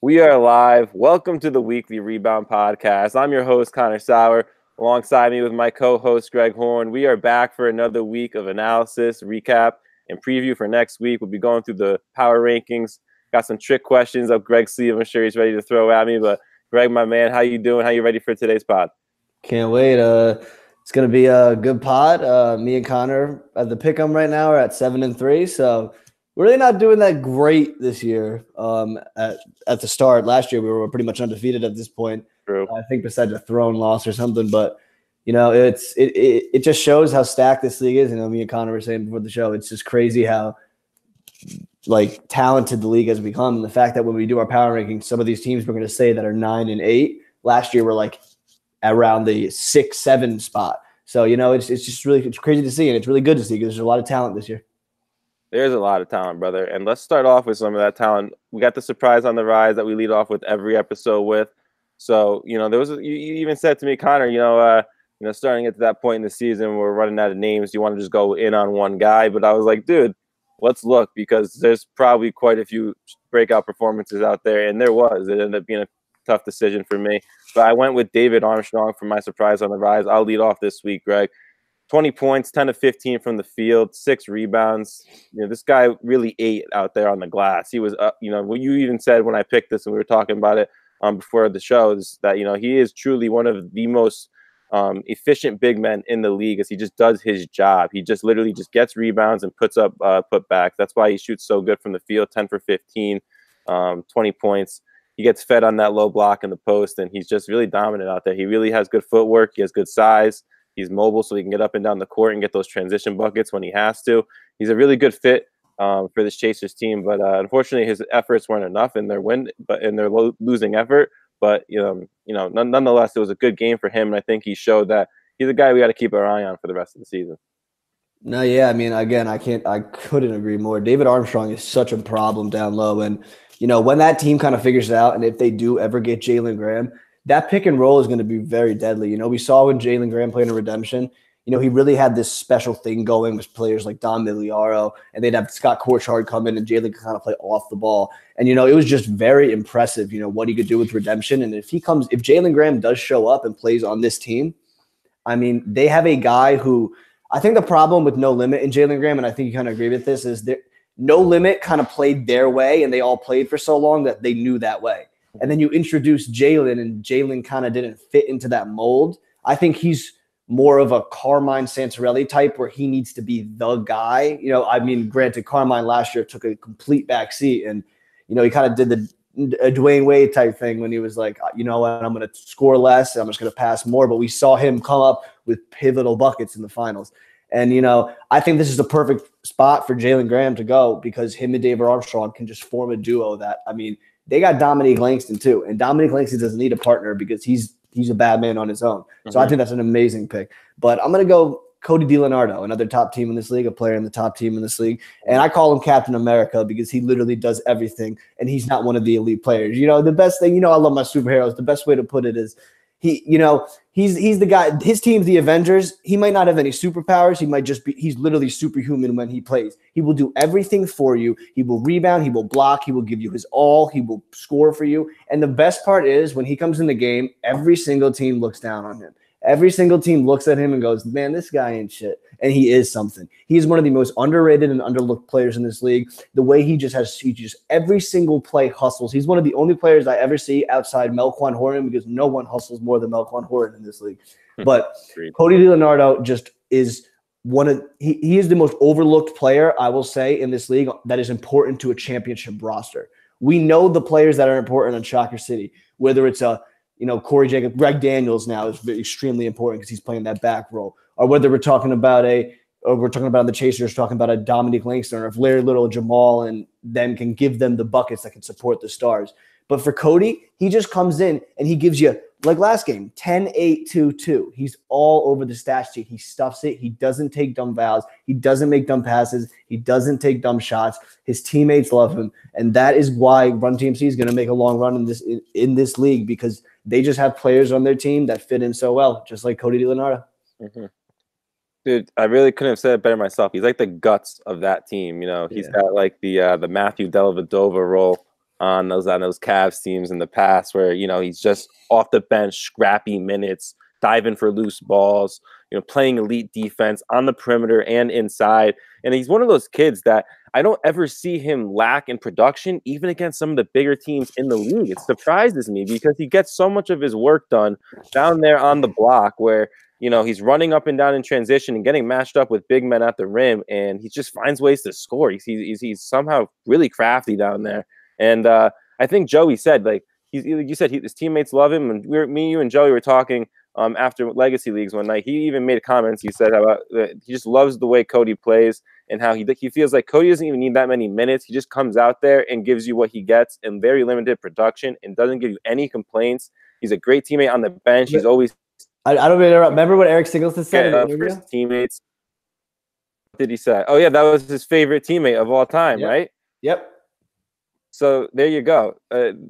We are live. Welcome to the weekly Rebound podcast. I'm your host, Connor Sauer. Alongside me with my co-host, Greg Horn. We are back for another week of analysis, recap, and preview for next week. We'll be going through the power rankings. Got some trick questions up Greg's sleeve. I'm sure he's ready to throw at me. But Greg, my man, how you doing? How you ready for today's pod? Can't wait. It's gonna be a good pod. Me and Connor at the pick'em right now are at 7-3, so we're really not doing that great this year. At the start last year, we were pretty much undefeated at this point. True. I think besides a thrown loss or something, but it just shows how stacked this league is. You know, me and Connor were saying before the show, it's just crazy how like talented the league has become, and the fact that when we do our power rankings, some of these teams we're going to say that are 9 and 8 last year were like around the 6-7 spot. So, it's just it's crazy to see, and it's really good to see because there's a lot of talent this year. There's a lot of talent, brother. And let's start off with some of that talent. We got the surprise on the rise that we lead off with every episode with. So, there was you even said to me, Connor, starting at that point in the season, we're running out of names. You want to just go in on one guy? But I was like, dude, let's look, because there's probably quite a few breakout performances out there, and there was. It ended up being a tough decision for me. But I went with David Armstrong for my surprise on the rise. I'll lead off this week, Greg. 20 points, 10 of 15 from the field, 6 rebounds. This guy really ate out there on the glass. He was, what you even said when I picked this and we were talking about it before the show is that, he is truly one of the most efficient big men in the league, as he just does his job. He just literally just gets rebounds and puts up putbacks. That's why he shoots so good from the field, 10 for 15, 20 points. He gets fed on that low block in the post, and he's just really dominant out there. He really has good footwork. He has good size. He's mobile, so he can get up and down the court and get those transition buckets when he has to. He's a really good fit for this Chasers team, but unfortunately, his efforts weren't enough in their losing effort. But nonetheless, it was a good game for him, and I think he showed that he's a guy we got to keep our eye on for the rest of the season. No, yeah, I mean, again, I couldn't agree more. David Armstrong is such a problem down low, and when that team kind of figures it out, and if they do ever get Jalen Graham, that pick and roll is going to be very deadly. We saw when Jalen Graham played in Redemption, he really had this special thing going with players like Don Miliaro, and they'd have Scott Korchard come in and Jalen could kind of play off the ball. And, it was just very impressive, what he could do with Redemption. And if Jalen Graham does show up and plays on this team, I mean, they have a guy who I think the problem with No Limit and Jalen Graham, and I think you kind of agree with this, is that No Limit kind of played their way, and they all played for so long that they knew that way. And then you introduce Jalen, and Jalen kind of didn't fit into that mold. I think he's more of a Carmine Santarelli type where he needs to be the guy. Granted, Carmine last year took a complete backseat, and, he kind of did the Dwayne Wade type thing when he was like, you know what, I'm going to score less, I'm just going to pass more. But we saw him come up with pivotal buckets in the finals. And, I think this is the perfect spot for Jalen Graham to go, because him and David Armstrong can just form a duo that, they got Dominique Langston too, and Dominique Langston doesn't need a partner because he's a bad man on his own. So I think that's an amazing pick. But I'm going to go Cody DiLeonardo, another top team in this league, a player in the top team in this league. And I call him Captain America because he literally does everything, and he's not one of the elite players. The best thing, I love my superheroes. The best way to put it is he's the guy. His team's the Avengers. He might not have any superpowers. He might just be, he's literally superhuman when he plays. He will do everything for you. He will rebound. He will block. He will give you his all. He will score for you. And the best part is when he comes in the game, every single team looks down on him. Every single team looks at him and goes, man, this guy ain't shit. And he is something. He is one of the most underrated and underlooked players in this league. The way he just every single play hustles. He's one of the only players I ever see outside Melquan Horan, because no one hustles more than Melquan Horan in this league. But Cody DiLeonardo just is he is the most overlooked player, I will say, in this league that is important to a championship roster. We know the players that are important on Shocker City, whether it's Corey Jacobs, Greg Daniels now is extremely important because he's playing that back role. Or whether we're talking about the Chasers, talking about a Dominique Langston, or if Larry Little, Jamal, and them can give them the buckets that can support the stars. But for Cody, he just comes in and he gives you, like last game, 10, 8, 2, 2. He's all over the stat sheet. He stuffs it. He doesn't take dumb fouls. He doesn't make dumb passes. He doesn't take dumb shots. His teammates love him. And that is why Run TMC is going to make a long run in this league, because they just have players on their team that fit in so well, just like Cody DiLeonardo. Mm-hmm. Dude, I really couldn't have said it better myself. He's like the guts of that team. He's got like the Matthew Dellavedova role on those Cavs teams in the past, where he's just off the bench, scrappy minutes, diving for loose balls, playing elite defense on the perimeter and inside. And he's one of those kids that I don't ever see him lack in production, even against some of the bigger teams in the league. It surprises me because he gets so much of his work done down there on the block where, he's running up and down in transition and getting matched up with big men at the rim, and he just finds ways to score. He's somehow really crafty down there. And I think Joey said, like, you said his teammates love him, and me, you, and Joey were talking after Legacy Leagues one night. He even made comments. He said how he just loves the way Cody plays and how he feels like Cody doesn't even need that many minutes. He just comes out there and gives you what he gets in very limited production and doesn't give you any complaints. He's a great teammate on the bench. He's always I don't remember what Eric Singleton said in the interview? For his teammates. What did he say? Oh, yeah, that was his favorite teammate of all time, right? Yep. So there you go.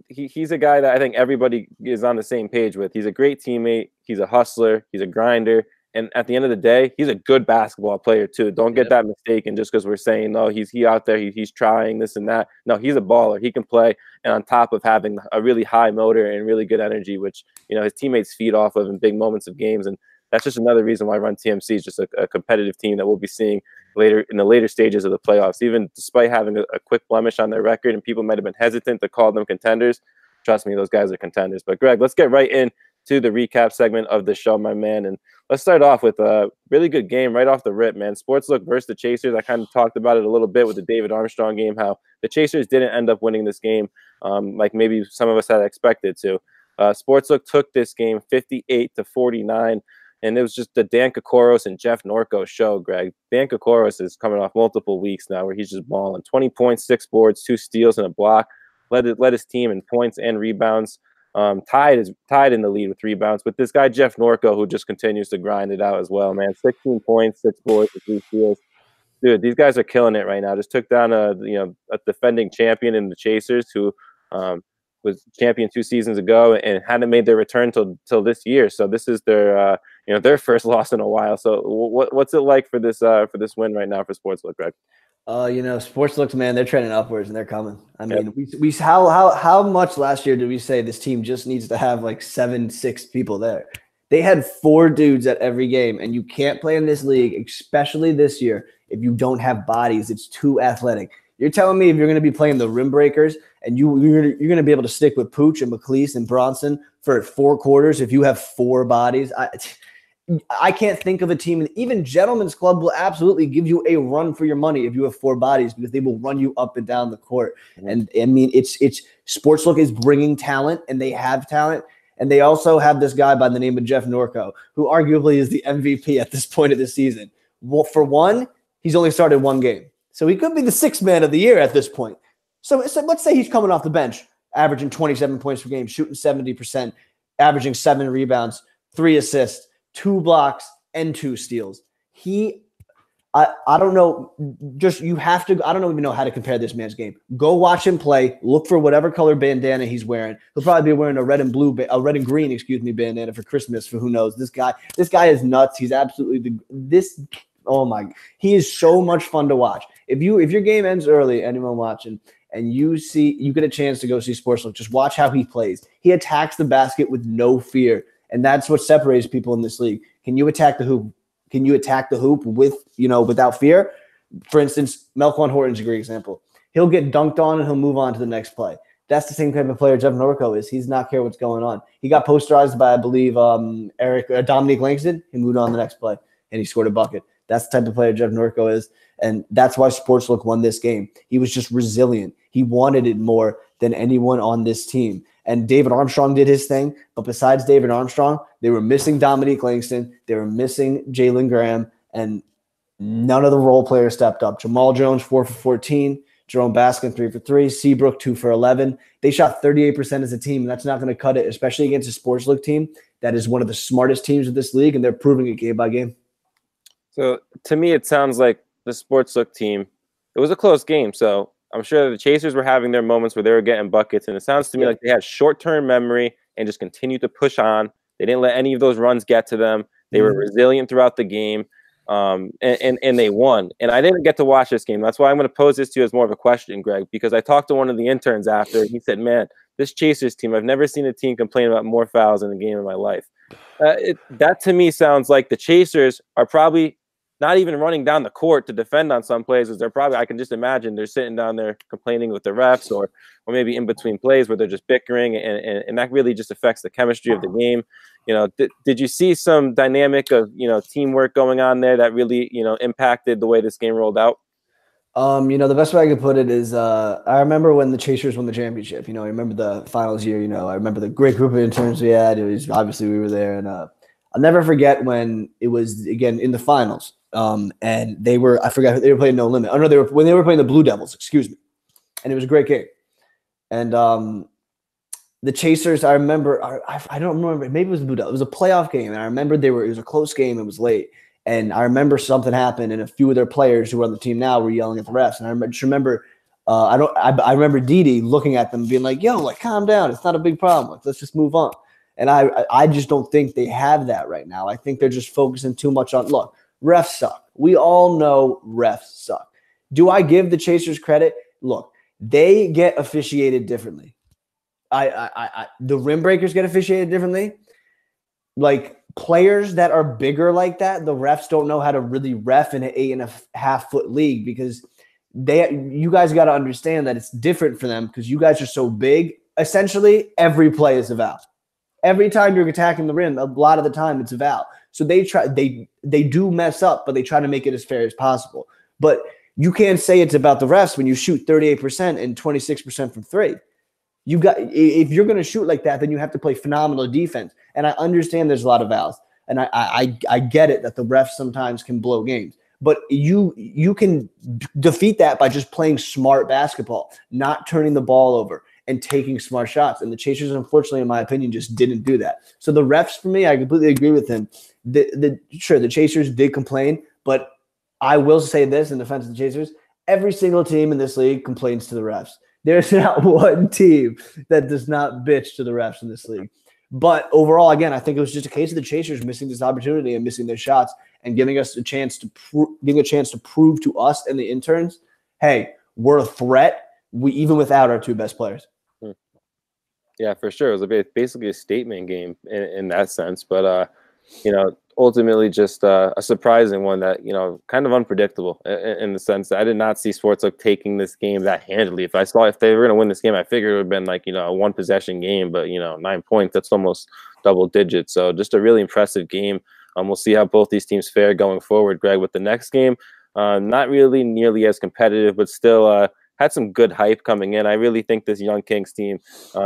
He's a guy that I think everybody is on the same page with. He's a great teammate. He's a hustler. He's a grinder. And at the end of the day, he's a good basketball player too. Don't get that mistaken just because we're saying, no, he's out there, he's trying this and that. No, he's a baller. He can play. And on top of having a really high motor and really good energy, which, his teammates feed off of in big moments of games. And that's just another reason why Run TMC is just a competitive team that we'll be seeing later in the later stages of the playoffs. Even despite having a quick blemish on their record and people might have been hesitant to call them contenders, trust me, those guys are contenders. But Greg, let's get right into the recap segment of the show, my man. And let's start off with a really good game right off the rip, man. Sportslook versus the Chasers. I kind of talked about it a little bit with the David Armstrong game, how the Chasers didn't end up winning this game like maybe some of us had expected to. Sportslook took this game 58-49. And it was just the Dan Kokoros and Jeff Norco show, Greg. Dan Kokoros is coming off multiple weeks now where he's just balling. 20 points, 6 boards, 2 steals, and a block. Led his team in points and rebounds. Tied in the lead with rebounds. But this guy, Jeff Norco, who just continues to grind it out as well, man. 16 points, 6 boards, and 3 steals. Dude, these guys are killing it right now. Just took down a defending champion in the Chasers who was champion 2 seasons ago and hadn't made their return till this year. So this is their first loss in a while. So what's it like for this win right now for Sportslook, Greg? Sportslook, man, they're trending upwards and they're coming. I mean, we how much last year did we say this team just needs to have like 7-6 people there? They had 4 dudes at every game, and you can't play in this league, especially this year, if you don't have bodies. It's too athletic. You're telling me if you're going to be playing the rim breakers and you're going to be able to stick with Pooch and McLeese and Bronson for 4 quarters if you have 4 bodies? I can't think of a team. Even Gentlemen's Club will absolutely give you a run for your money if you have 4 bodies because they will run you up and down the court. Mm-hmm. And I mean, it's Sportslook is bringing talent, and they have talent. And they also have this guy by the name of Jeff Norco, who arguably is the MVP at this point of the season. Well, for one, he's only started 1 game. So he could be the 6th man of the year at this point. So let's say he's coming off the bench, averaging 27 points per game, shooting 70%, averaging 7 rebounds, 3 assists, 2 blocks, and 2 steals. I don't know. Just you have to. I don't even know how to compare this man's game. Go watch him play. Look for whatever color bandana he's wearing. He'll probably be wearing a red and green, bandana for Christmas. For who knows? This guy is nuts. He's absolutely oh my! He is so much fun to watch. If your game ends early, anyone watching, and you get a chance to go see Sportslook, just watch how he plays. He attacks the basket with no fear, and that's what separates people in this league. Can you attack the hoop? Can you attack the hoop without fear? For instance, Melquan Horton's a great example. He'll get dunked on and he'll move on to the next play. That's the same type of player Jeff Norco is. He's not care what's going on. He got posterized by, I believe, Dominique Langston. He moved on to the next play and he scored a bucket. That's the type of player Jeff Norco is, and that's why Sportslook won this game. He was just resilient. He wanted it more than anyone on this team. And David Armstrong did his thing, but besides David Armstrong, they were missing Dominique Langston, they were missing Jalen Graham, and none of the role players stepped up. Jamal Jones, 4 for 14, Jerome Baskin, 3 for 3, Seabrook, 2 for 11. They shot 38% as a team, and that's not going to cut it, especially against a Sportslook team that is one of the smartest teams of this league, and they're proving it game by game. So to me, it sounds like the Sportslook team, it was a close game, so I'm sure the Chasers were having their moments where they were getting buckets, and it sounds to me like they had short-term memory and just continued to push on. They didn't let any of those runs get to them. They were resilient throughout the game. and they won. And I didn't get to watch this game. That's why I'm going to pose this to you as more of a question, Greg, because I talked to one of the interns after. And he said, "Man, this Chasers team, I've never seen a team complain about more fouls in a game in my life." That to me sounds like the Chasers are probably not even running down the court to defend on some plays. They're probably, I can just imagine they're sitting down there complaining with the refs, or maybe in between plays where they're just bickering, and that really just affects the chemistry of the game. Did you see some dynamic of teamwork going on there that really impacted the way this game rolled out? The best way I could put it is I remember when the Chasers won the championship. I remember the finals year. I remember the great group of interns we had. It was obviously we were there, and I'll never forget when it was again in the finals. And they were, I forgot, they were playing No Limit. Oh no, when they were playing the Blue Devils, excuse me. And it was a great game. And the Chasers, I remember, I don't remember, maybe it was the Blue Devils. It was a playoff game, and I remember it was a close game. It was late. And I remember something happened, and a few of their players who are on the team now were yelling at the refs. And I remember, I remember Didi looking at them, being like, "Yo, calm down. It's not a big problem. Let's just move on." And I just don't think they have that right now. I think they're just focusing too much on look. Refs suck. We all know refs suck. Do I give the Chasers credit? Look, they get officiated differently. The rim breakers get officiated differently. Like players that are bigger like that, the refs don't know how to really ref in an 8.5 foot league because you guys got to understand that it's different for them because you guys are so big. Essentially, every play is a foul. Every time you're attacking the rim, a lot of the time it's a foul. So they do mess up, but they try to make it as fair as possible. But you can't say it's about the refs when you shoot 38% and 26% from three. If you're going to shoot like that, then you have to play phenomenal defense. And I understand there's a lot of fouls, and I get it that the refs sometimes can blow games. But you can defeat that by just playing smart basketball, not turning the ball over, and taking smart shots. And the Chasers, unfortunately, in my opinion, just didn't do that. So the refs, for me, I completely agree with him. Sure, the Chasers did complain, but I will say this in defense of the Chasers, every single team in this league complains to the refs. There's not one team that does not bitch to the refs in this league. But overall, again, I think it was just a case of the Chasers missing this opportunity and missing their shots and giving us a chance to prove to us and the interns, hey, we're a threat. Even without our two best players. Yeah, for sure. It was basically a statement game in that sense. But, ultimately just a surprising one that, kind of unpredictable in the sense that I did not see Sportsbook taking this game that handily. If they were going to win this game, I figured it would have been like, a one possession game, but 9 points, that's almost double digits. So just a really impressive game. We'll see how both these teams fare going forward, Greg, with the next game. Not really nearly as competitive, but still had some good hype coming in. I really think this Young Kings team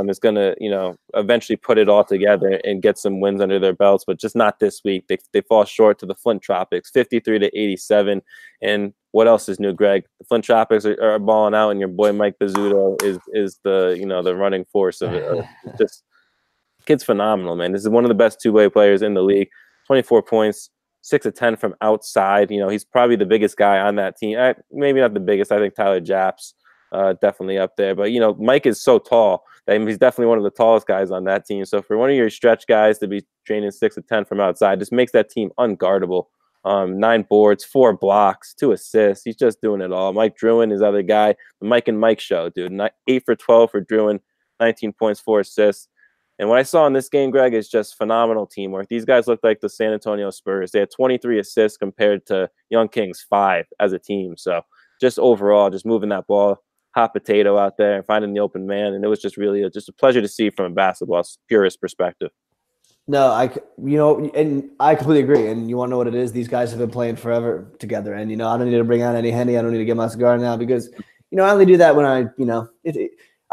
is going to, eventually put it all together and get some wins under their belts, but just not this week. They fall short to the Flint Tropics, 53-87. And what else is new, Greg? The Flint Tropics are balling out, and your boy Mike Bizzuto is the the running force of it. Just kid's phenomenal, man. This is one of the best two-way players in the league. 24 points. 6 of 10 from outside. He's probably the biggest guy on that team. Maybe not the biggest. I think Tyler Japp's definitely up there. But, Mike is so tall that he's definitely one of the tallest guys on that team. So for one of your stretch guys to be draining 6 of 10 from outside just makes that team unguardable. 9 boards, 4 blocks, 2 assists. He's just doing it all. Mike Druin, his other guy, the Mike and Mike show, dude. 8 for 12 for Druin, 19 points, 4 assists. And what I saw in this game, Greg, is just phenomenal teamwork. These guys look like the San Antonio Spurs. They had 23 assists compared to Young Kings 5 as a team. So just overall, just moving that ball, hot potato out there and finding the open man. And it was just really just a pleasure to see from a basketball purist perspective. No, and I completely agree. And you want to know what it is? These guys have been playing forever together. And, I don't need to bring out any Henny. I don't need to get my cigar now because, I only do that when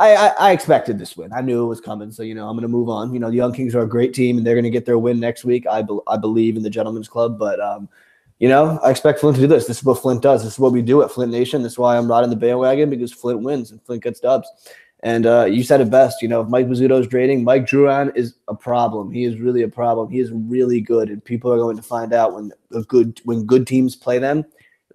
I expected this win. I knew it was coming, so I'm going to move on. The Young Kings are a great team, and they're going to get their win next week. I believe in the Gentlemen's Club, but I expect Flint to do this. This is what Flint does. This is what we do at Flint Nation. This is why I'm riding the bandwagon because Flint wins and Flint gets dubs. And you said it best. If Mike Bizzuto is draining, Mike Druin is a problem. He is really a problem. He is really good, and people are going to find out when good teams play them.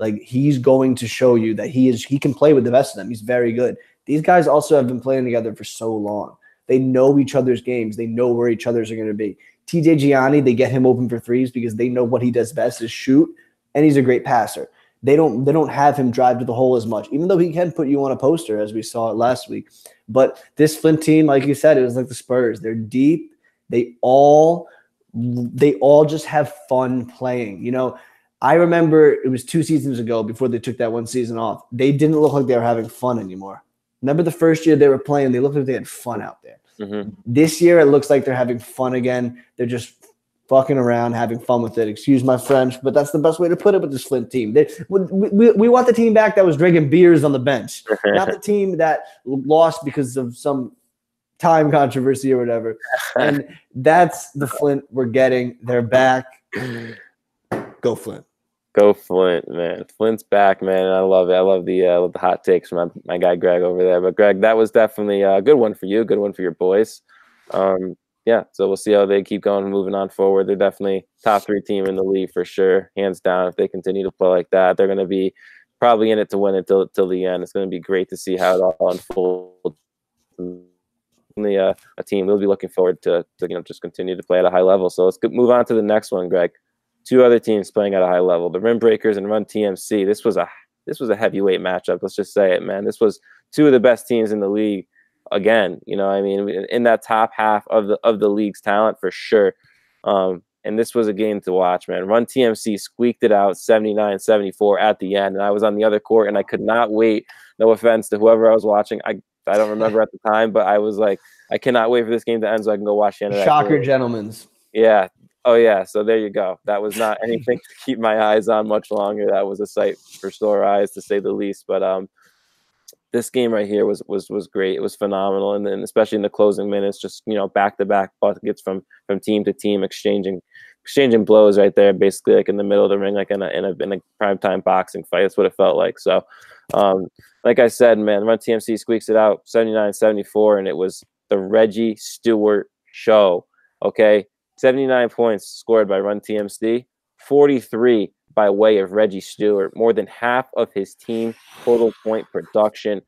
Like he's going to show you that he can play with the best of them. He's very good. These guys also have been playing together for so long. They know each other's games. They know where each other's are going to be. TJ Gianni, they get him open for threes because they know what he does best is shoot. and he's a great passer. They don't have him drive to the hole as much, even though he can put you on a poster, as we saw it last week. But this Flint team, like you said, it was like the Spurs. They're deep. They all just have fun playing. You know, I remember it was 2 seasons ago before they took that one season off. They didn't look like they were having fun anymore. Remember the first year they were playing, they looked like they had fun out there. Mm-hmm. This year it looks like they're having fun again. They're just fucking around, having fun with it. Excuse my French, but that's the best way to put it with this Flint team. We want the team back that was drinking beers on the bench, not the team that lost because of some time controversy or whatever. And that's the Flint we're getting. They're back. Go Flint. Go Flint, man. Flint's back, man. I love it. I love the hot takes from my guy Greg over there. But Greg, that was definitely a good one for you, good one for your boys. Yeah, so we'll see how they keep going, moving on forward. They're definitely top 3 team in the league for sure, hands down. If they continue to play like that, they're going to be probably in it to win it till the end. It's going to be great to see how it all unfolds. A team we'll be looking forward to just continue to play at a high level. So let's move on to the next one, Greg. 2 other teams playing at a high level: the Rim Breakers and Run TMC. This was a heavyweight matchup. Let's just say it, man. This was 2 of the best teams in the league. Again, I mean, in that top half of the league's talent for sure. And this was a game to watch, man. Run TMC squeaked it out 79-74 at the end. And I was on the other court and I could not wait. No offense to whoever I was watching. I don't remember at the time, but I was like, I cannot wait for this game to end so I can go watch the end of that Shocker, game. gentlemen's. Yeah. Oh, yeah. So there you go. That was not anything to keep my eyes on much longer. That was a sight for sore eyes, to say the least. But this game right here was great. It was phenomenal. And then especially in the closing minutes, just, back-to-back buckets from team to team, exchanging blows right there, basically like in the middle of the ring, like in a primetime boxing fight. That's what it felt like. So, like I said, man, Run TMC squeaks it out 79-74, and it was the Reggie Stewart show. Okay, 79 points scored by Run TMC, 43 by way of Reggie Stewart, more than half of his team total point production.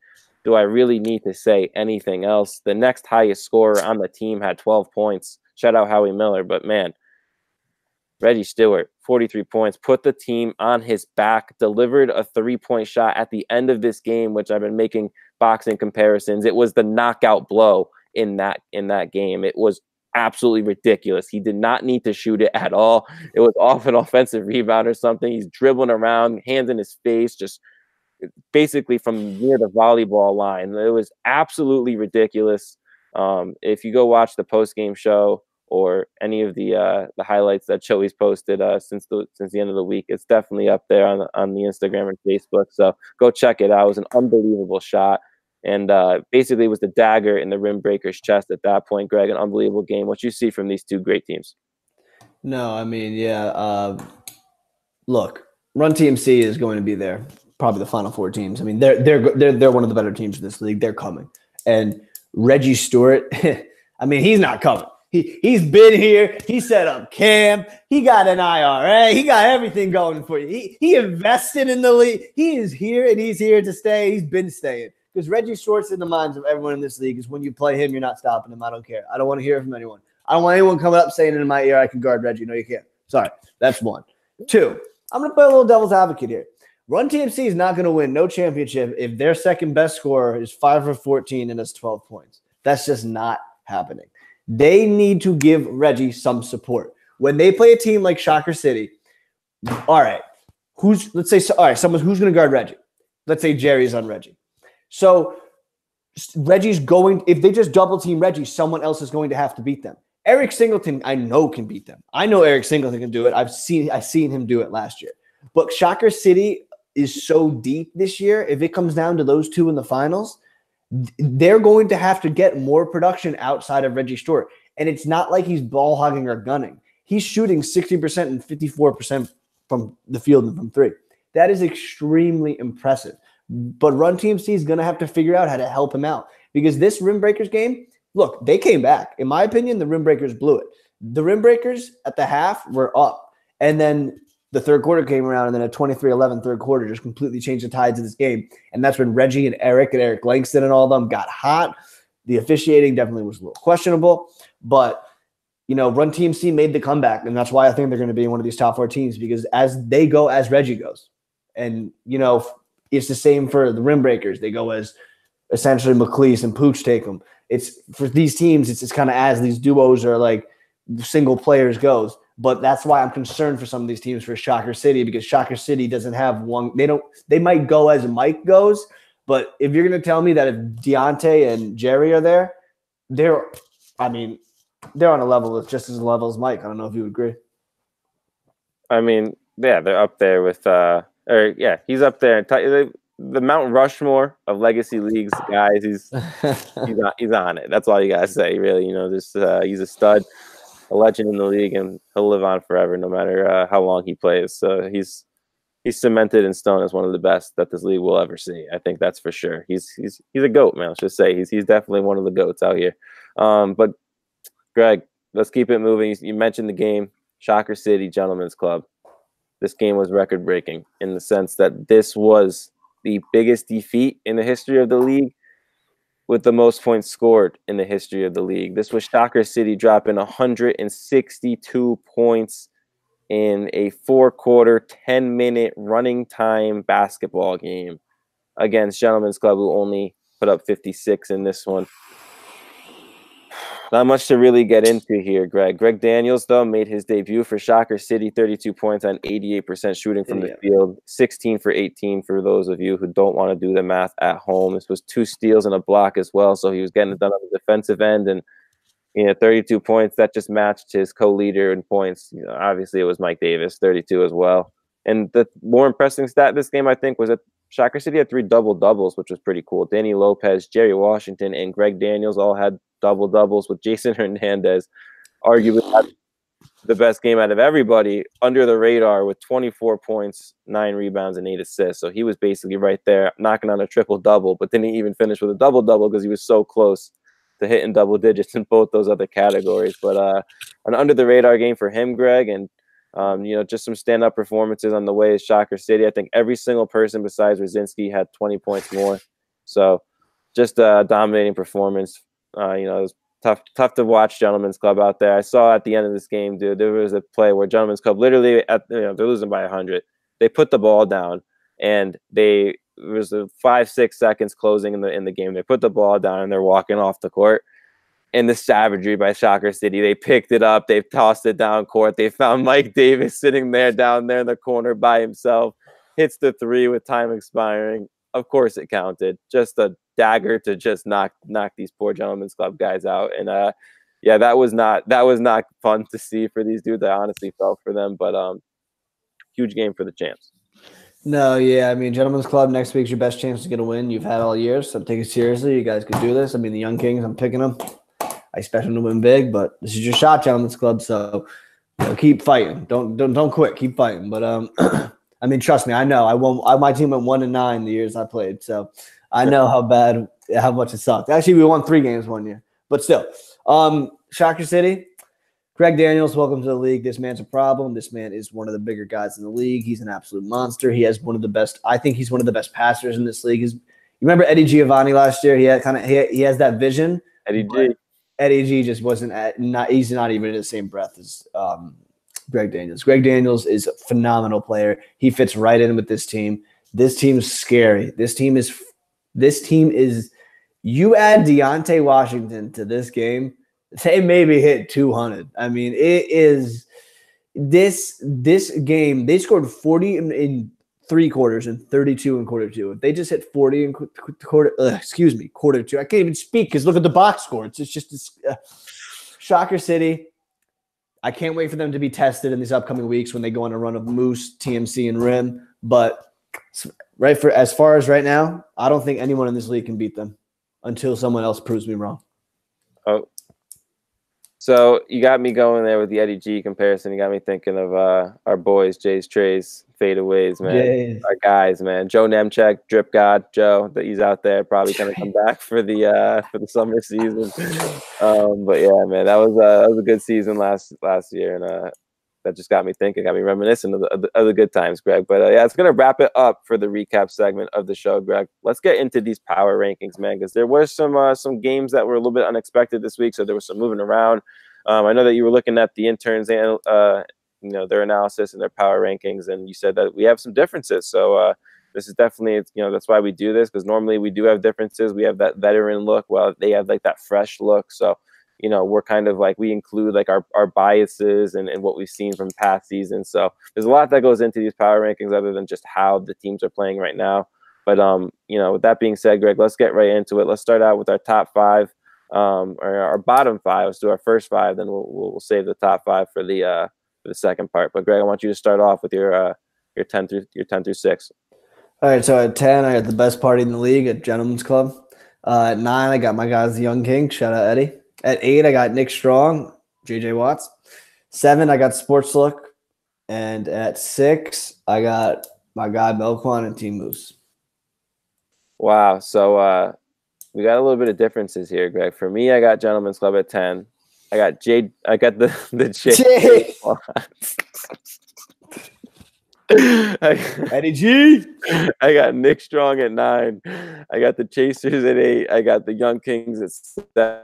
Do I really need to say anything else? The next highest scorer on the team had 12 points. Shout out Howie Miller. But, man, Reggie Stewart, 43 points, put the team on his back, delivered a 3-point shot at the end of this game, which I've been making boxing comparisons. It was the knockout blow in that game. It was absolutely ridiculous. He did not need to shoot it at all. It was off an offensive rebound or something. He's dribbling around, hands in his face, just basically from near the volleyball line. It was absolutely ridiculous. If you go watch the post-game show or any of the highlights that Joey's posted since the end of the week, it's definitely up there on the Instagram and Facebook. So go check it out. It was an unbelievable shot. And basically it was the dagger in the Rim Breaker's chest at that point, Greg. An unbelievable game. What you see from these 2 great teams? No, I mean, yeah. Look, Run TMC is going to be there, probably the Final 4 teams. I mean, they're one of the better teams in this league. They're coming. And Reggie Stewart, I mean, he's not coming. He's been here. He set up camp. He got an IRA. He got everything going for you. He invested in the league. He is here, and he's here to stay. He's been staying. Because Reggie Stewart's in the minds of everyone in this league is when you play him, you're not stopping him. I don't care. I don't want to hear from anyone. I don't want anyone coming up saying in my ear, I can guard Reggie. No, you can't. Sorry. That's 1. 2, I'm going to play a little devil's advocate here. Run TMC is not going to win no championship if their second best scorer is 5 for 14 and has 12 points. That's just not happening. They need to give Reggie some support. When they play a team like Shocker City, all right, who's going to guard Reggie? Let's say Jerry's on Reggie. So Reggie's going, if they just double team Reggie, someone else is going to have to beat them. Eric Singleton, I know, can beat them. I know Eric Singleton can do it. I've seen him do it last year. But Shocker City is so deep this year. If it comes down to those 2 in the finals, they're going to have to get more production outside of Reggie Stewart. And it's not like he's ball hogging or gunning. He's shooting 60% and 54% from the field and from 3. That is extremely impressive. But Run TMC is going to have to figure out how to help him out. Because this Rim Breakers game, look, they came back. In my opinion, the Rim Breakers blew it. The Rim Breakers at the half were up. And then the third quarter came around, and then a 23-11 third quarter just completely changed the tides of this game. And that's when Reggie and Eric Langston and all of them got hot. The officiating definitely was a little questionable. But Run TMC made the comeback, and that's why I think they're going to be one of these top 4 teams, because as they go, as Reggie goes. And, it's the same for the rim breakers. They go as essentially McLeese and Pooch take them. It's for these teams, it's kind of as these duos are like single players goes. But that's why I'm concerned for some of these teams for Shocker City, because Shocker City doesn't have one. They might go as Mike goes, but if you're going to tell me that if Deontay and Jerry are there, they're on a level that's just as level as Mike. I don't know if you would agree. I mean, yeah, they're up there with he's up there. The Mount Rushmore of legacy leagues guys. He's on it. That's all you gotta say, really. He's a stud, a legend in the league, and he'll live on forever, no matter how long he plays. So he's cemented in stone as one of the best that this league will ever see. I think that's for sure. He's a goat, man. Let's just say he's definitely one of the goats out here. But Greg, let's keep it moving. You mentioned the game, Shocker City Gentlemen's Club. This game was record-breaking in the sense that this was the biggest defeat in the history of the league with the most points scored in the history of the league. This was Shocker City dropping 162 points in a 4-quarter, 10-minute running time basketball game against Gentlemen's Club, who only put up 56 in this one. Not much to really get into here, Greg. Greg Daniels, though, made his debut for Shocker City, 32 points on 88% shooting from the field, 16 for 18 for those of you who don't want to do the math at home. This was 2 steals and a block as well, so he was getting it done on the defensive end, and 32 points, that just matched his co-leader in points. Obviously, it was Mike Davis, 32 as well. And the more impressive stat this game, I think, was that Shocker City had 3 double-doubles, which was pretty cool. Danny Lopez, Jerry Washington, and Greg Daniels all had double-doubles, with Jason Hernandez arguably the best game out of everybody under the radar with 24 points, 9 rebounds, and 8 assists. So he was basically right there knocking on a triple-double, but didn't even finish with a double-double because he was so close to hitting double digits in both those other categories. But an under-the-radar game for him, Greg, and just some stand-up performances on the way is Shocker City. I think every single person besides Rosinski had 20 points more. So just a dominating performance. It was tough to watch Gentlemen's Club out there. I saw at the end of this game, dude, there was a play where Gentlemen's Club literally, they're losing by 100. They put the ball down, and it was 5-6 seconds closing in the game. They put the ball down, and they're walking off the court. And the savagery by Shocker City, they picked it up, they tossed it down court. They found Mike Davis sitting down there in the corner by himself, hits the 3 with time expiring. Of course it counted. Just a dagger to just knock these poor Gentlemen's Club guys out. And that was not fun to see for these dudes. I honestly felt for them, but huge game for the champs. No, yeah, I mean, Gentlemen's Club next week's your best chance to get a win you've had all year, so take it seriously. You guys could do this. I mean, the Young Kings, I'm picking them. I expect them to win big, but this is your shot, Gentlemen's Club. So keep fighting. Don't quit. Keep fighting. But I mean, trust me, I know. I won. My team went 1-9 the years I played, so I know how much it sucked. Actually, we won 3 games one year, but still. Shocker City, Greg Daniels, welcome to the league. This man's a problem. This man is one of the bigger guys in the league. He's an absolute monster. He has one of the best. I think he's one of the best passers in this league. You remember Eddie Giovanni last year? He has that vision. Eddie G just wasn't he's not even in the same breath as Greg Daniels. Greg Daniels is a phenomenal player. He fits right in with this team. This team's scary. This team is you add Deontay Washington to this game, they maybe hit 200. I mean, it is this game, they scored 40 in 3 quarters and 32 in quarter 2. If they just hit 40 in quarter 2, I can't even speak because look at the box score. It's just Shocker City. I can't wait for them to be tested in these upcoming weeks when they go on a run of Moose, TMC, and Rim. But as far as right now, I don't think anyone in this league can beat them until someone else proves me wrong. Oh. So you got me going there with the Eddie G comparison. You got me thinking of our boys, Jay's Trays, fadeaways, man. Jays. Our guys, man. Joe Nemchek, drip god, Joe. That he's out there, probably going to come back for the summer season. But yeah, man, that was a good season last year, and that just got me thinking, got me reminiscent of the good times, Greg. But yeah, it's going to wrap it up for the recap segment of the show, Greg. Let's get into these power rankings, man, because there were some games that were a little bit unexpected this week, so there was some moving around. I know that you were looking at the interns and their analysis and their power rankings, and you said that we have some differences. So this is definitely, that's why we do this, because normally we do have differences. We have that veteran look, while they have like that fresh look. So we're kind of like, we include like our biases and what we've seen from past seasons. So there's a lot that goes into these power rankings other than just how the teams are playing right now. But with that being said, Greg, let's get right into it. Let's start out with our top five, or our bottom five. Let's do our first five, then we'll save the top five for the second part. But Greg, I want you to start off with your 10 through 6. All right, so at 10, I got the best party in the league at Gentlemen's Club. At 9, I got my guys, the Young King. Shout out Eddie. At 8, I got Nick Strong, JJ Watts. 7, I got Sports Look. And at 6, I got my guy Melquan and Team Moose. Wow. So we got a little bit of differences here, Greg. For me, I got Gentlemen's Club at 10. I got the Jay. Eddie G. I got Nick Strong at 9. I got the Chasers at 8. I got the Young Kings at 7.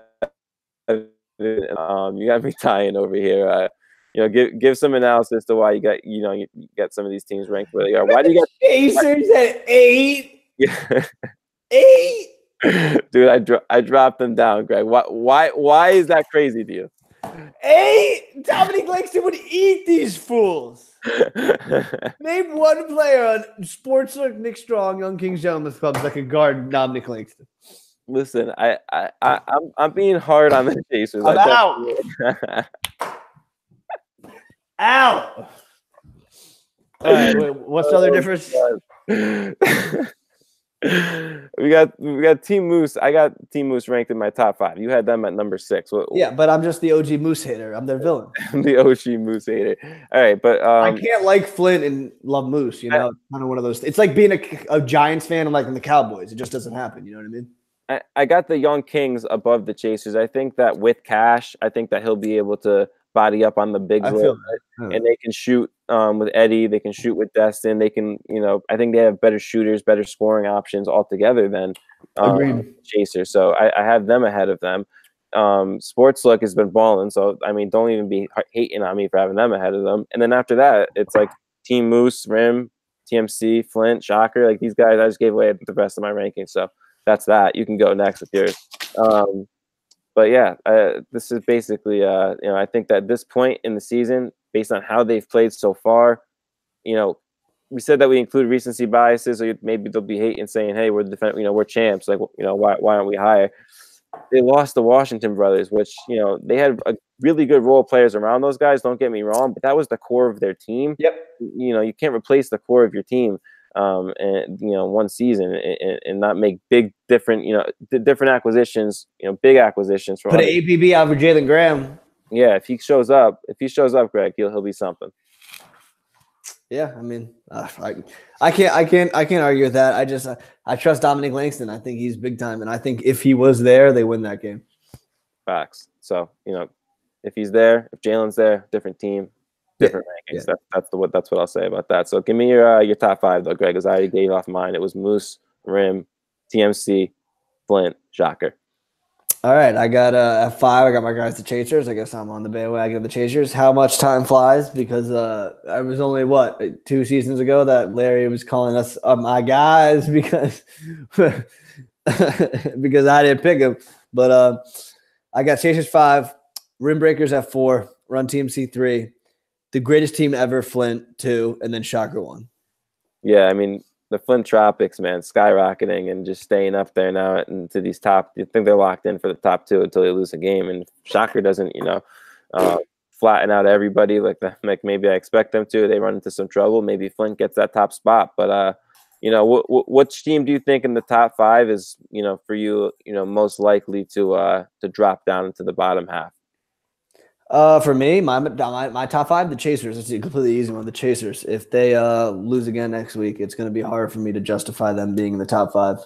You got me tying over here. Give some analysis to why you got some of these teams ranked where they are. Why do you got Chasers at 8? Yeah. 8? Dude, I dropped them down, Greg. Why is that crazy to you? 8? Dominic Langston would eat these fools. Name one player on Sports Look, Nick Strong, Young Kings, Gentlemen's Clubs that could guard Dominic Langston. Listen, I'm being hard on the Chasers. I'm out. Out. All right, wait, what's the other difference? We got Team Moose. I got Team Moose ranked in my top 5. You had them at number 6. Yeah, but I'm just the OG Moose hater. I'm their villain. I'm the OG Moose hater. All right, but I can't like Flint and love Moose. Kind of one of those. It's like being a Giants fan and liking the Cowboys. It just doesn't happen. You know what I mean? I got the Young Kings above the Chasers. I think that with Cash, I think that he'll be able to body up on the bigs, and they can shoot with Eddie. They can shoot with Destin. They can, I think they have better shooters, better scoring options altogether than Chasers. So I have them ahead of them. Sports Look has been balling, so I mean, don't even be hating on me for having them ahead of them. And then after that, it's like Team Moose, Rim, TMC, Flint, Shocker. Like these guys, I just gave away the rest of my rankings. So that's that. You can go next with yours. But yeah, this is basically, I think that at this point in the season, based on how they've played so far, we said that we include recency biases, or maybe they'll be hating, saying, "Hey, we're champs. Like, why aren't we higher?" They lost the Washington brothers, which they had a really good role players around those guys. Don't get me wrong, but that was the core of their team. Yep. You can't replace the core of your team. And one season and not make big different acquisitions, big acquisitions from put an APB out for Jalen Graham. Yeah, if he shows up, Greg, he'll be something. Yeah, I mean, I can't argue with that. I trust Dominic Langston. I think he's big time, and I think if he was there, they win that game. Facts. So if he's there, if Jalen's there, different team. Different rankings. Yeah. That's what I'll say about that. So give me your top 5 though, Greg, because I already gave off mine. It was Moose, Rim, TMC, Flint, Shocker. All right, I got at 5. I got my guys, the Chasers. I guess I'm on the bandwagon of the Chasers. How much time flies? Because I was only 2 seasons ago that Larry was calling us my guys because because I didn't pick him. But I got Chasers 5, Rim Breakers at 4, Run TMC 3. The greatest team ever, Flint 2, and then Shocker 1. Yeah, I mean, the Flint Tropics, man, skyrocketing and just staying up there now into these top. You think they're locked in for the top 2 until they lose a game, and Shocker doesn't, flatten out everybody like maybe I expect them to. They run into some trouble. Maybe Flint gets that top spot, but which team do you think in the top 5 is for you most likely to drop down into the bottom half? For me, my top 5, the Chasers. It's a completely easy one. The Chasers. If they lose again next week, it's going to be hard for me to justify them being in the top 5.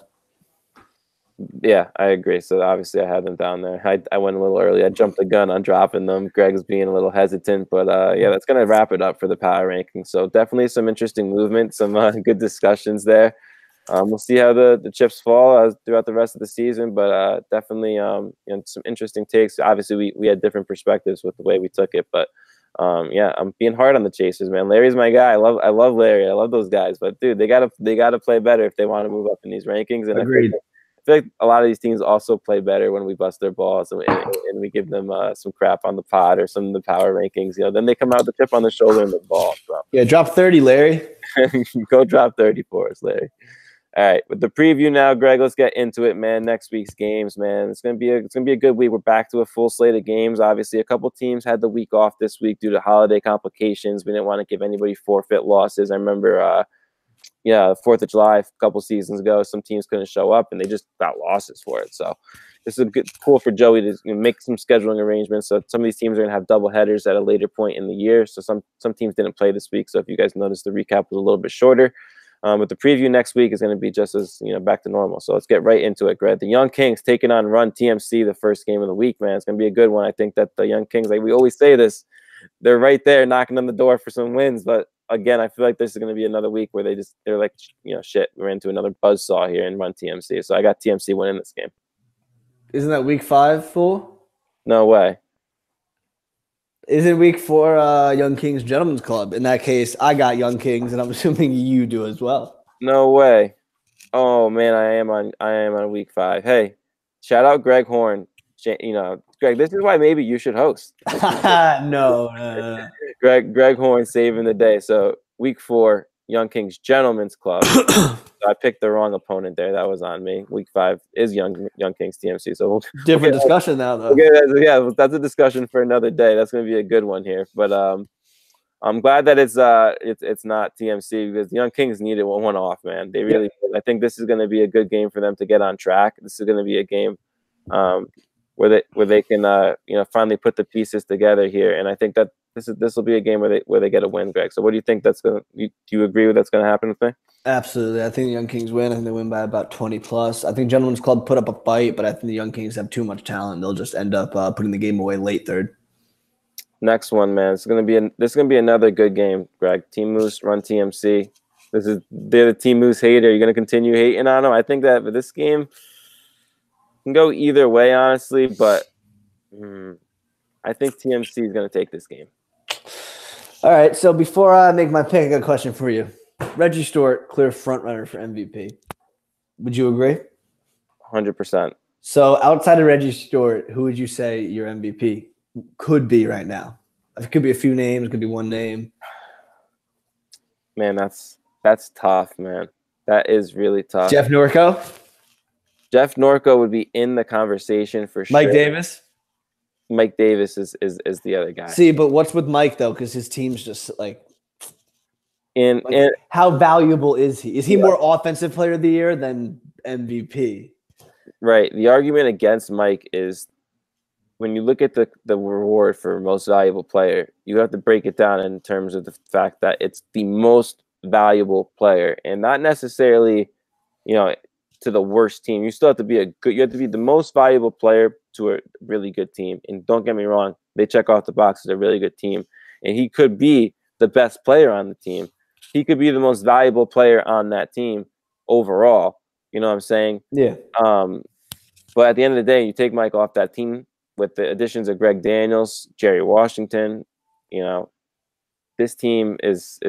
Yeah, I agree. So obviously I had them down there. I went a little early. I jumped the gun on dropping them. Greg's being a little hesitant, but yeah, that's going to wrap it up for the power rankings. So definitely some interesting movement, some good discussions there. We'll see how the chips fall throughout the rest of the season, but definitely some interesting takes. Obviously, we had different perspectives with the way we took it, but yeah, I'm being hard on the Chasers, man. Larry's my guy. I love Larry. I love those guys, but dude, they gotta play better if they want to move up in these rankings. And Agreed. I feel like a lot of these teams also play better when we bust their balls and we give them some crap on the pod or some of the power rankings. Then they come out with the chip on the shoulder and the ball. So. Yeah, drop 30, Larry. Go drop 30 for us, Larry. All right, with the preview now, Greg, let's get into it, man. Next week's games, man. It's gonna be a good week. We're back to a full slate of games. Obviously, a couple teams had the week off this week due to holiday complications. We didn't want to give anybody forfeit losses. I remember, 4th of July a couple seasons ago, some teams couldn't show up and they just got losses for it. So this is cool for Joey to make some scheduling arrangements. So some of these teams are gonna have double headers at a later point in the year. So some teams didn't play this week. So if you guys noticed, the recap was a little bit shorter. But the preview next week is going to be just as back to normal. So let's get right into it, Greg. The Young Kings taking on Run TMC, the first game of the week, man. It's going to be a good one. I think that the Young Kings, like we always say this, they're right there knocking on the door for some wins. But again, I feel like this is going to be another week where they're like, shit, we're into another buzzsaw here in Run TMC. So I got TMC winning this game. Isn't that week 5, fool? No way. Isn't week 4 Young Kings Gentlemen's Club? In that case, I got Young Kings, and I'm assuming you do as well. No way. Oh man, I am on week 5. Hey, shout out Greg Horn. Greg, this is why maybe you should host. No. Greg Horn saving the day. So week 4, Young Kings Gentlemen's Club. So I picked the wrong opponent there. That was on me. Week 5 is Young Kings TMC. So different discussion now, though. Okay, that's a discussion for another day. That's going to be a good one here. But I'm glad that it's not TMC because the Young Kings needed one off, man. They really. Yep. I think this is going to be a good game for them to get on track. This is going to be a game where they can finally put the pieces together here. And I think that this will be a game where they get a win, Greg. So what do you think do you agree with that's going to happen with me? Absolutely. I think the Young Kings win. I think they win by about 20 plus. I think Gentlemen's Club put up a fight, but I think the Young Kings have too much talent. They'll just end up putting the game away late third. Next one, man. This is gonna be another good game, Greg. Team Moose Run TMC. They're the Team Moose hater. You're gonna continue hating on them. I think that this game can go either way, honestly, but I think TMC is gonna take this game. All right. So before I make my pick, I got a question for you. Reggie Stewart, clear front runner for MVP. Would you agree? 100%. So outside of Reggie Stewart, who would you say your MVP could be right now? It could be a few names. It could be one name. Man, that's tough, man. That is really tough. Jeff Norco? Jeff Norco would be in the conversation for sure. Mike Davis? Mike Davis is the other guy. See, but what's with Mike, though? Because his team's just like – and how valuable is he? Is he more offensive player of the year than MVP? Right. The argument against Mike is when you look at the reward for most valuable player, you have to break it down in terms of the fact that it's the most valuable player and not necessarily, to the worst team. You still have to be you have to be the most valuable player to a really good team. And don't get me wrong, they check off the box as a really good team. And he could be the best player on the team. He could be the most valuable player on that team overall. You know what I'm saying? Yeah. But at the end of the day, you take Mike off that team with the additions of Greg Daniels, Jerry Washington, this team is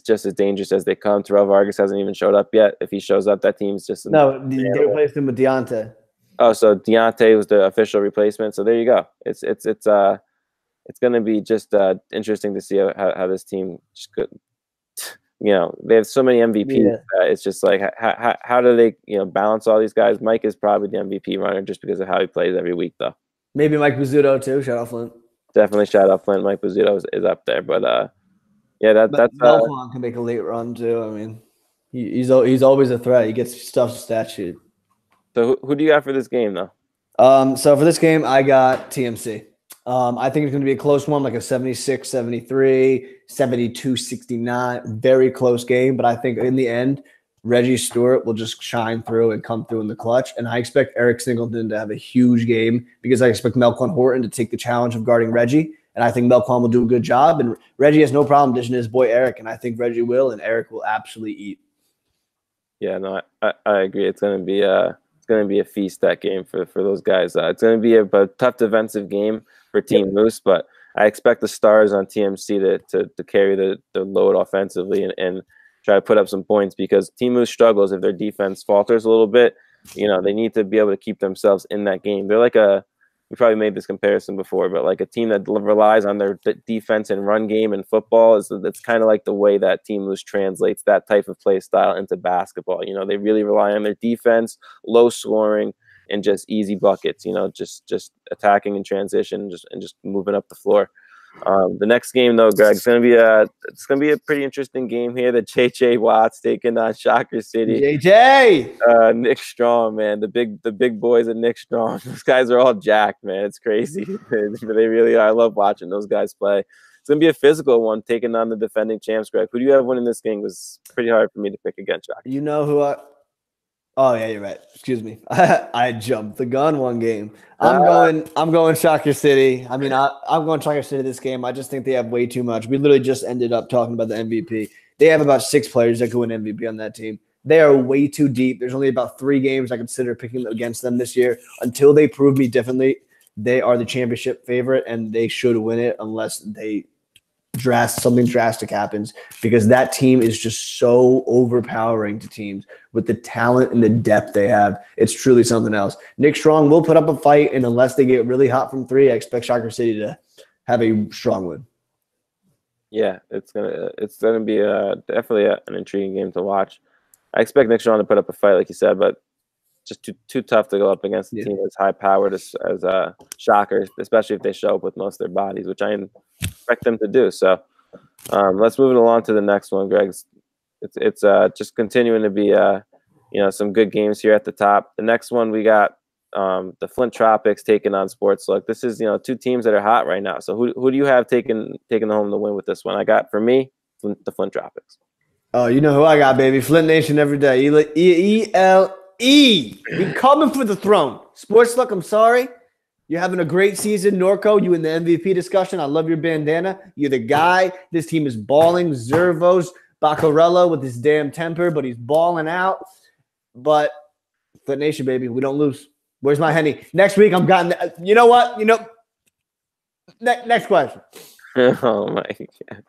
just as dangerous as they come. Terrell Vargas hasn't even showed up yet. If he shows up, that team's just no. They replaced him with Deontay. Oh, so Deontay was the official replacement. So there you go. It's going to be just interesting to see how this team just could. They have so many MVPs. Yeah. It's just like how do they balance all these guys? Mike is probably the MVP runner just because of how he plays every week, though. Maybe Mike Bizzuto too. Shout out Flint. Definitely shout out Flint. Mike Bizzuto is up there, but that's Melfon can make a late run too. I mean, he's always a threat. He gets stuff stat sheet. So who do you got for this game though? So for this game, I got TMC. I think it's going to be a close one, like a 76-73, 72-69, very close game. But I think in the end, Reggie Stewart will just shine through and come through in the clutch. And I expect Eric Singleton to have a huge game because I expect Melquan Horton to take the challenge of guarding Reggie. And I think Melquan will do a good job. And Reggie has no problem dishing his boy Eric. And I think Reggie will, and Eric will absolutely eat. Yeah, no, I agree. It's gonna be a feast, that game for those guys. It's gonna be a tough defensive game for Yep. Team Moose, but I expect the stars on TMC to carry the load offensively and try to put up some points, because Team Moose struggles if their defense falters a little bit. They need to be able to keep themselves in that game. They're like we probably made this comparison before, but like a team that relies on their defense and run game in football that's kind of like the way that Team Moose translates that type of play style into basketball. They really rely on their defense, low scoring, and just easy buckets. Just attacking in transition, and just moving up the floor. The next game, though, Greg, it's gonna be a pretty interesting game here. The JJ Watts taking on Shocker City. JJ, Nick Strong, man, the big boys at Nick Strong. Those guys are all jacked, man. It's crazy. They really are. I love watching those guys play. It's gonna be a physical one, taking on the defending champs. Greg, who do you have winning this game? It was pretty hard for me to pick against Shocker. you know who I. Oh yeah, you're right. Excuse me. I jumped the gun one game. I'm going Shocker City. I mean, I'm going Shocker City this game. I just think they have way too much. We literally just ended up talking about the MVP. They have about 6 players that could win MVP on that team. They are way too deep. There's only about 3 games I consider picking against them this year. Until they prove me differently, they are the championship favorite, and they should win it unless they something drastic happens, because that team is just so overpowering to teams with the talent and the depth they have. It's truly something else. Nick Strong will put up a fight, and unless they get really hot from 3, I expect Shocker City to have a strong win. Yeah, it's gonna be definitely an intriguing game to watch. I expect Nick Strong to put up a fight, like you said, but just too tough to go up against a team that's high powered as Shocker, especially if they show up with most of their bodies, which I expect them to do. So let's move it along to the next one, Greg. It's just continuing to be some good games here at the top. The next one, we got the Flint Tropics taking on Sports Look. This is 2 teams that are hot right now. So who do you have taking home the win with this one? I got, for me, the Flint Tropics. Oh, you know who I got, baby. Flint Nation every day. ELE. We coming for the throne. Sports Luck, I'm sorry. You're having a great season. Norco, you in the MVP discussion. I love your bandana. You're the guy. This team is balling. Zervos, Baccarello with his damn temper, but he's balling out. But Flint Nation, baby, we don't lose. Where's my Henny? Next week, I'm gotten. You know what? Next question. Oh my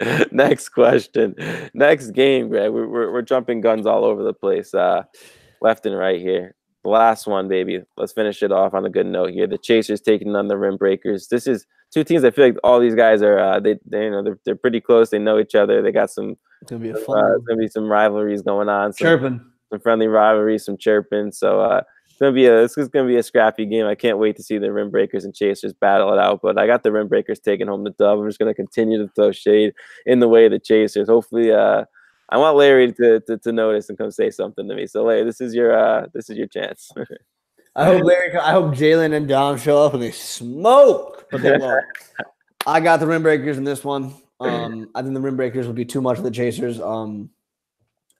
God. Next question. Next game, Greg. We're jumping guns all over the place, left and right here. The last one, baby. Let's finish it off on a good note here. The Chasers taking on the Rim Breakers. This is 2 teams. I feel like all these guys are they're pretty close. They know each other. They got some. It's gonna be a fun. It's gonna be some rivalries going on. Chirping. Some friendly rivalries, some chirping. So this is gonna be a scrappy game. I can't wait to see the Rim Breakers and Chasers battle it out. But I got the Rim Breakers taking home the dub. I'm just gonna continue to throw shade in the way of the Chasers. Hopefully, I want Larry to notice and come say something to me. So Larry, this is your chance. I hope Jalen and Dom show up and they smoke, but they won't. I got the Rim Breakers in this one. I think the Rim Breakers will be too much for the Chasers.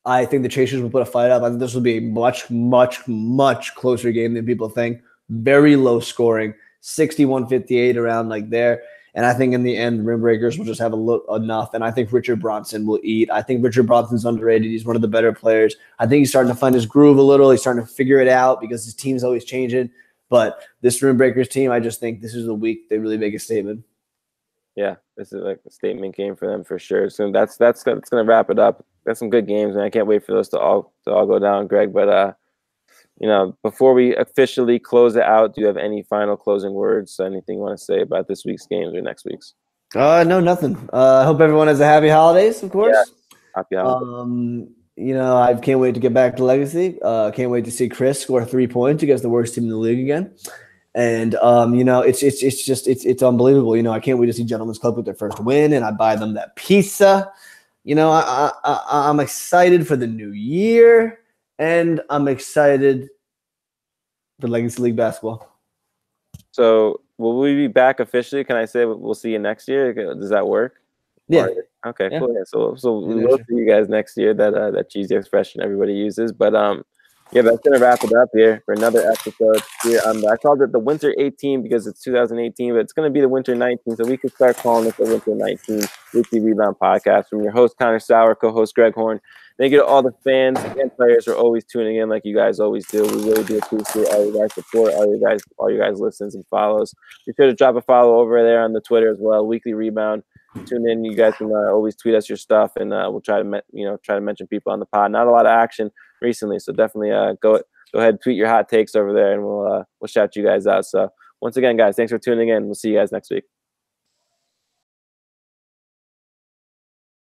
I think the Chasers will put a fight up. I think this will be a much, much, much closer game than people think. Very low scoring, 61-58 around like there. And I think in the end, the Rim Breakers will just have enough. And I think Richard Bronson will eat. I think Richard Bronson's underrated. He's one of the better players. I think he's starting to find his groove a little. He's starting to figure it out because his team's always changing. But this Rim Breakers team, I just think this is the week they really make a statement. Yeah, this is like a statement game for them for sure. So that's going to wrap it up. Got some good games, and I can't wait for those to all go down, Greg. But before we officially close it out, do you have any final closing words? Anything you want to say about this week's games or next week's? No, nothing. I hope everyone has a happy holidays, of course. Yeah, happy holidays. I can't wait to get back to Legacy. Can't wait to see Chris score 3 points against the worst team in the league again. And it's unbelievable. I can't wait to see Gentlemen's Club with their first win, and I buy them that pizza. I'm excited for the new year, and I'm excited for Legacy League basketball. So will we be back officially? Can I say we'll see you next year? Does that work? Yeah. Okay, yeah. Cool. Yeah. So we'll see you guys next year. That cheesy expression everybody uses. But Yeah, that's gonna wrap it up here for another episode here. I called it the Winter 18 because it's 2018, but it's gonna be the Winter 19, so we can start calling it the Winter 19 Weekly Rebound Podcast. From your host Connor Sauer, co-host Greg Horn. Thank you to all the fans and players for always tuning in, like you guys always do. We really do appreciate all you guys' support, all you guys listens and follows. Be sure to drop a follow over there on the Twitter as well. Weekly Rebound. Tune in. You guys can always tweet us your stuff, and we'll try to mention people on the pod. Not a lot of action recently, so definitely go ahead and tweet your hot takes over there, and we'll shout you guys out. So once again, guys, thanks for tuning in. We'll see you guys next week.